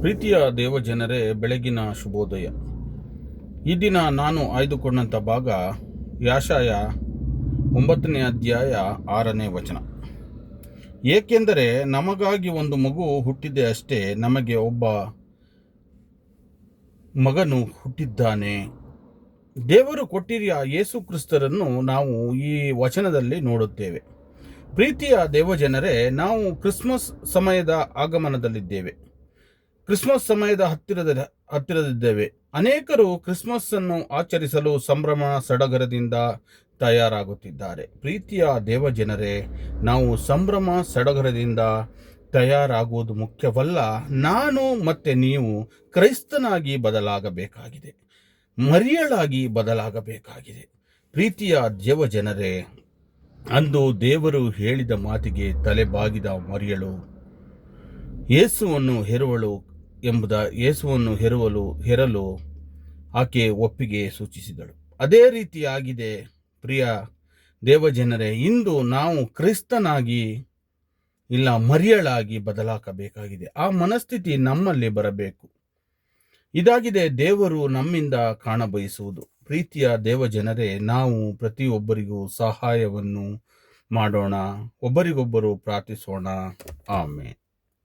ಪ್ರೀತಿಯ ದೇವಜನರೇ, ಬೆಳಗಿನ ಶುಭೋದಯ. ಈ ದಿನ ನಾನು ಆಯ್ದುಕೊಂಡಂಥ ಭಾಗ ಯಾಶಾಯ 9ನೇ ಅಧ್ಯಾಯ 6ನೇ ವಚನ. ಏಕೆಂದರೆ ನಮಗಾಗಿ ಒಂದು ಮಗು ಹುಟ್ಟಿದೆ ಅಷ್ಟೇ, ನಮಗೆ ಒಬ್ಬ ಮಗನು ಹುಟ್ಟಿದ್ದಾನೆ. ದೇವರು ಕೊಟ್ಟಿರುವ ಯೇಸು ಕ್ರಿಸ್ತರನ್ನು ನಾವು ಈ ವಚನದಲ್ಲಿ ನೋಡುತ್ತೇವೆ. ಪ್ರೀತಿಯ ದೇವಜನರೇ, ನಾವು ಕ್ರಿಸ್ಮಸ್ ಸಮಯದ ಆಗಮನದಲ್ಲಿದ್ದೇವೆ. ಕ್ರಿಸ್ಮಸ್ ಸಮಯದ ಹತ್ತಿರದಿದ್ದೇವೆ. ಅನೇಕರು ಕ್ರಿಸ್ಮಸ್ ಅನ್ನು ಆಚರಿಸಲು ಸಂಭ್ರಮ ಸಡಗರದಿಂದ ತಯಾರಾಗುತ್ತಿದ್ದಾರೆ. ಪ್ರೀತಿಯ ದೇವಜನರೇ, ನಾವು ಸಂಭ್ರಮ ಸಡಗರದಿಂದ ತಯಾರಾಗುವುದು ಮುಖ್ಯವಲ್ಲ. ನಾನು ಮತ್ತೆ ನೀವು ಕ್ರೈಸ್ತನಾಗಿ ಬದಲಾಗಬೇಕಾಗಿದೆ, ಮರಿಯಳಾಗಿ ಬದಲಾಗಬೇಕಾಗಿದೆ. ಪ್ರೀತಿಯ ದೇವಜನರೇ, ಅಂದು ದೇವರು ಹೇಳಿದ ಮಾತಿಗೆ ತಲೆಬಾಗಿದ ಮರಿಯಳು ಯೇಸುವನ್ನು ಹೆರಲು ಆಕೆ ಒಪ್ಪಿಗೆ ಸೂಚಿಸಿದಳು. ಅದೇ ರೀತಿಯಾಗಿದೆ ಪ್ರಿಯ ದೇವಜನರೇ, ಇಂದು ನಾವು ಕ್ರಿಸ್ತನಾಗಿ ಇಲ್ಲ ಮರಿಯಳಾಗಿ ಬದಲಾಗಬೇಕಾಗಿದೆ. ಆ ಮನಸ್ಥಿತಿ ನಮ್ಮಲ್ಲಿ ಬರಬೇಕು. ಇದಾಗಿದೆ ದೇವರು ನಮ್ಮಿಂದ ಕಾಣಬಯಸುವುದು. ಪ್ರೀತಿಯ ದೇವಜನರೇ, ನಾವು ಪ್ರತಿಯೊಬ್ಬರಿಗೂ ಸಹಾಯವನ್ನು ಮಾಡೋಣ, ಒಬ್ಬರಿಗೊಬ್ಬರು ಪ್ರಾರ್ಥಿಸೋಣ. ಆಮೇಲೆ